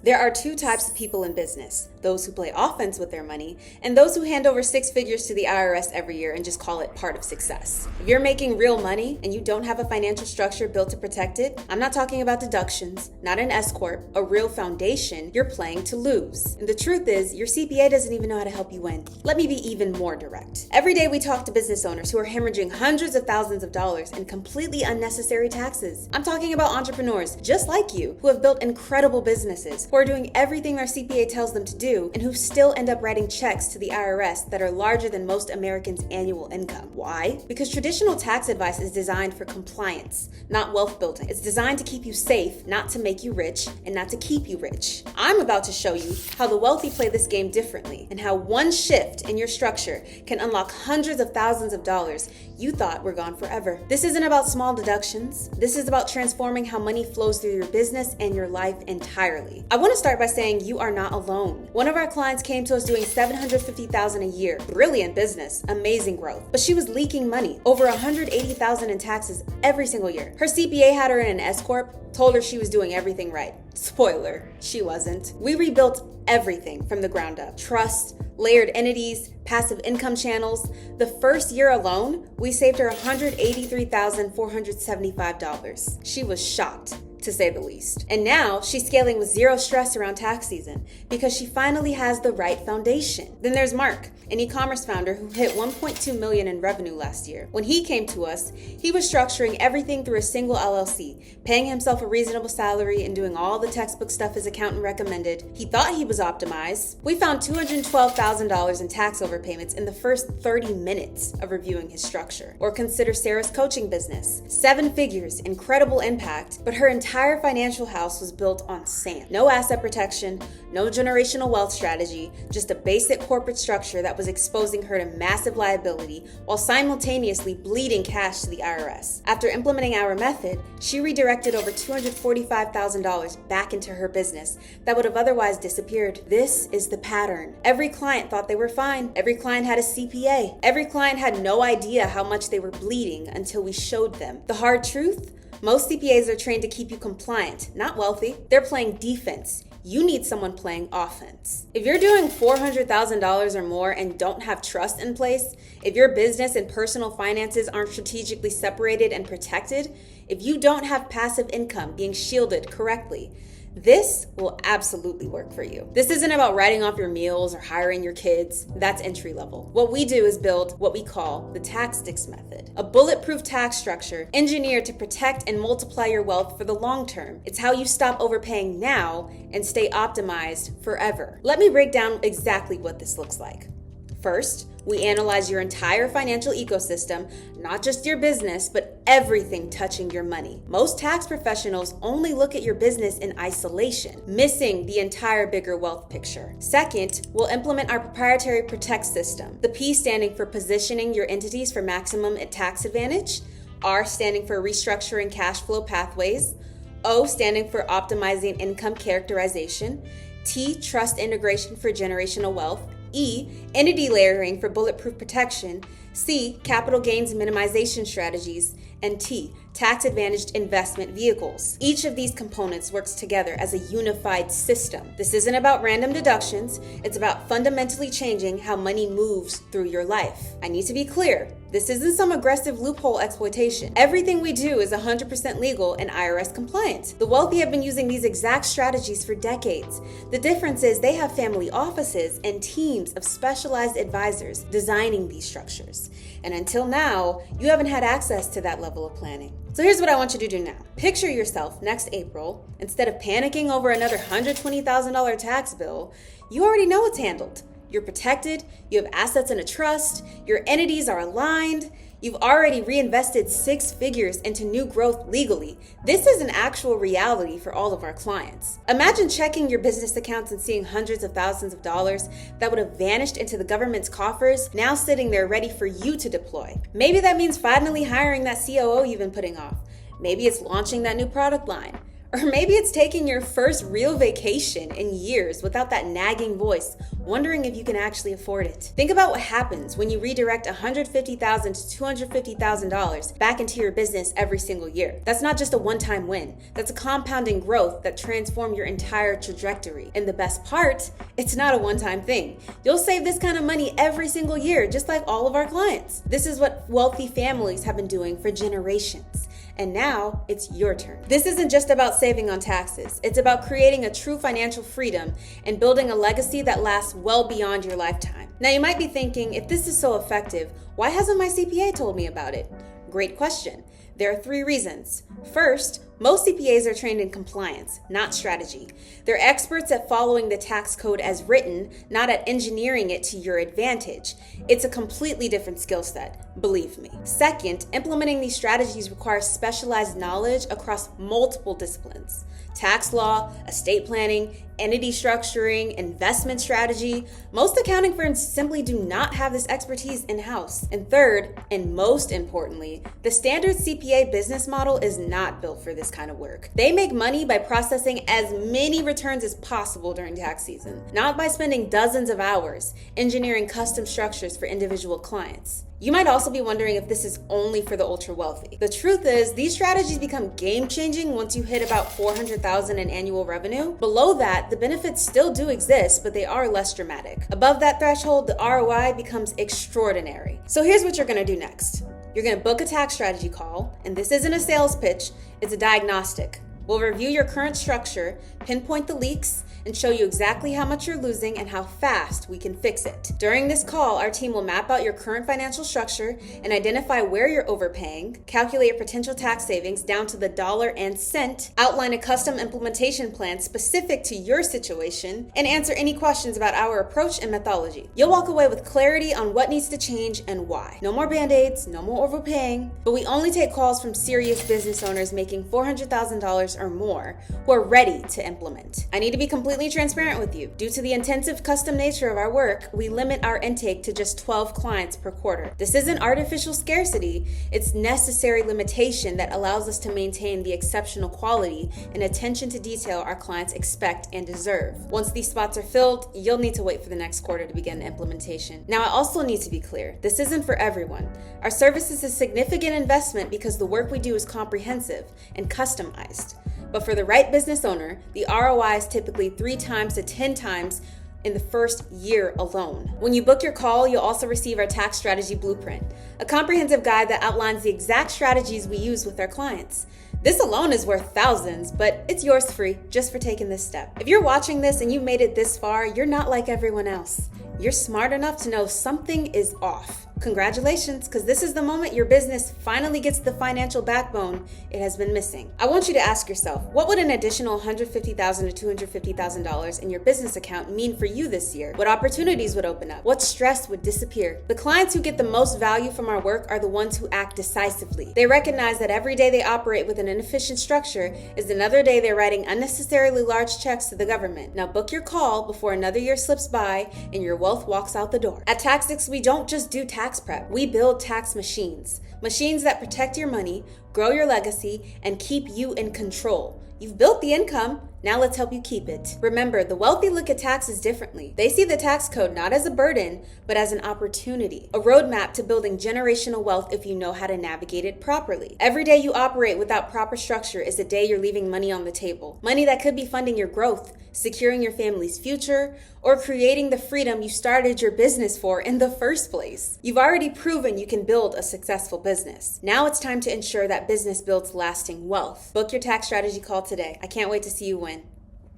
There are two types of people in business: those who play offense with their money and those who hand over six figures to the IRS every year and just call it part of success. If you're making real money and you don't have a financial structure built to protect it, I'm not talking about deductions, not an S-corp, a real foundation. You're playing to lose. And the truth is, your CPA doesn't even know how to help you win. Let me be even more direct. Every day we talk to business owners who are hemorrhaging hundreds of thousands of dollars in completely unnecessary taxes. I'm talking about entrepreneurs just like you who have built incredible businesses, who are doing everything their CPA tells them to do, and who still end up writing checks to the IRS that are larger than most Americans' annual income. Why? Because traditional tax advice is designed for compliance, not wealth building. It's designed to keep you safe, not to make you rich, and not to keep you rich. I'm about to show you how the wealthy play this game differently, and how one shift in your structure can unlock hundreds of thousands of dollars you thought were gone forever. This isn't about small deductions. This is about transforming how money flows through your business and your life entirely. I want to start by saying you are not alone. One of our clients came to us doing $750,000 a year. Brilliant business, amazing growth. But she was leaking money, over $180,000 in taxes every single year. Her CPA had her in an S-corp, told her she was doing everything right. Spoiler, she wasn't. We rebuilt everything from the ground up. Trust, layered entities, passive income channels. The first year alone, we saved her $183,475. She was shocked, to say the least. And now she's scaling with zero stress around tax season because she finally has the right foundation. Then there's Mark, an e-commerce founder who hit $1.2 million in revenue last year. When he came to us, he was structuring everything through a single LLC, paying himself a reasonable salary and doing all the textbook stuff his accountant recommended. He thought he was optimized. We found $212,000 in tax overpayments in the first 30 minutes of reviewing his structure. Or consider Sarah's coaching business. 7 figures, incredible impact, but her entire financial house was built on sand. No asset protection, no generational wealth strategy, just a basic corporate structure that was exposing her to massive liability while simultaneously bleeding cash to the IRS. After implementing our method, she redirected over $245,000 back into her business that would have otherwise disappeared. This is the pattern. Every client thought they were fine. Every client had a CPA. Every client had no idea how much they were bleeding until we showed them. The hard truth? Most CPAs are trained to keep you compliant, not wealthy. They're playing defense. You need someone playing offense. If you're doing $400,000 or more and don't have trust in place, if your business and personal finances aren't strategically separated and protected, if you don't have passive income being shielded correctly, this will absolutely work for you. This isn't about writing off your meals or hiring your kids. That's entry level. What we do is build what we call the Taxtics method, a bulletproof tax structure engineered to protect and multiply your wealth for the long term. It's how you stop overpaying now and stay optimized forever. Let me break down exactly what this looks like. First, we analyze your entire financial ecosystem, not just your business, but everything touching your money. Most tax professionals only look at your business in isolation, missing the entire bigger wealth picture. Second, we'll implement our proprietary Protect system, the P standing for positioning your entities for maximum tax advantage, R standing for restructuring cash flow pathways, O standing for optimizing income characterization, T, trust integration for generational wealth, E, entity layering for bulletproof protection, C, capital gains minimization strategies, and T, tax-advantaged investment vehicles. Each of these components works together as a unified system. This isn't about random deductions, it's about fundamentally changing how money moves through your life. I need to be clear, this isn't some aggressive loophole exploitation. Everything we do is 100% legal and IRS compliant. The wealthy have been using these exact strategies for decades. The difference is they have family offices and teams of specialized advisors designing these structures. And until now, you haven't had access to that level of planning. So here's what I want you to do now. Picture yourself next April, instead of panicking over another $120,000 tax bill, you already know it's handled. You're protected, you have assets in a trust, your entities are aligned, you've already reinvested 6 figures into new growth legally. This is an actual reality for all of our clients. Imagine checking your business accounts and seeing hundreds of thousands of dollars that would have vanished into the government's coffers, now sitting there ready for you to deploy. Maybe that means finally hiring that COO you've been putting off. Maybe it's launching that new product line. Or maybe it's taking your first real vacation in years without that nagging voice, wondering if you can actually afford it. Think about what happens when you redirect $150,000 to $250,000 back into your business every single year. That's not just a one-time win. That's a compounding growth that transforms your entire trajectory. And the best part, it's not a one-time thing. You'll save this kind of money every single year, just like all of our clients. This is what wealthy families have been doing for generations. And now it's your turn. This isn't just about saving on taxes. It's about creating a true financial freedom and building a legacy that lasts well beyond your lifetime. Now you might be thinking, if this is so effective, why hasn't my CPA told me about it? Great question. There are 3 reasons. First, most CPAs are trained in compliance, not strategy. They're experts at following the tax code as written, not at engineering it to your advantage. It's a completely different skill set, believe me. Second, implementing these strategies requires specialized knowledge across multiple disciplines. Tax law, estate planning, entity structuring, investment strategy. Most accounting firms simply do not have this expertise in-house. And third, and most importantly, the standard CPA business model is not built for this kind of work. They make money by processing as many returns as possible during tax season, not by spending dozens of hours engineering custom structures for individual clients. You might also be wondering if this is only for the ultra wealthy. The truth is, these strategies become game-changing once you hit about $400,000 in annual revenue. Below that, the benefits still do exist, but they are less dramatic. Above that threshold, the ROI becomes extraordinary. So here's what you're gonna do next. You're gonna book a tax strategy call, and this isn't a sales pitch, it's a diagnostic. We'll review your current structure, pinpoint the leaks, and show you exactly how much you're losing and how fast we can fix it. During this call, our team will map out your current financial structure and identify where you're overpaying, calculate your potential tax savings down to the dollar and cent, outline a custom implementation plan specific to your situation, and answer any questions about our approach and methodology. You'll walk away with clarity on what needs to change and why. No more band-aids, no more overpaying, but we only take calls from serious business owners making $400,000 or more who are ready to implement. I need to be completely transparent with you. Due to the intensive custom nature of our work, we limit our intake to just 12 clients per quarter. This isn't artificial scarcity, it's necessary limitation that allows us to maintain the exceptional quality and attention to detail our clients expect and deserve. Once these spots are filled, you'll need to wait for the next quarter to begin the implementation. Now, I also need to be clear, this isn't for everyone. Our service is a significant investment because the work we do is comprehensive and customized. But for the right business owner, the ROI is typically 3 times to 10 times in the first year alone. When you book your call, you'll also receive our tax strategy blueprint, a comprehensive guide that outlines the exact strategies we use with our clients. This alone is worth thousands, but it's yours free just for taking this step. If you're watching this and you made it this far, you're not like everyone else. You're smart enough to know something is off. Congratulations, because this is the moment your business finally gets the financial backbone it has been missing. I want you to ask yourself, what would an additional $150,000 to $250,000 in your business account mean for you this year? What opportunities would open up? What stress would disappear? The clients who get the most value from our work are the ones who act decisively. They recognize that every day they operate with an inefficient structure is another day they're writing unnecessarily large checks to the government. Now book your call before another year slips by and your wealth walks out the door. At Taxtics, we don't just do tax prep. We build tax machines. Machines that protect your money, grow your legacy, and keep you in control. You've built the income. Now let's help you keep it. Remember, the wealthy look at taxes differently. They see the tax code not as a burden, but as an opportunity, a roadmap to building generational wealth if you know how to navigate it properly. Every day you operate without proper structure is a day you're leaving money on the table. Money that could be funding your growth, securing your family's future, or creating the freedom you started your business for in the first place. You've already proven you can build a successful business. Now it's time to ensure that business builds lasting wealth. Book your tax strategy call today. I can't wait to see you win.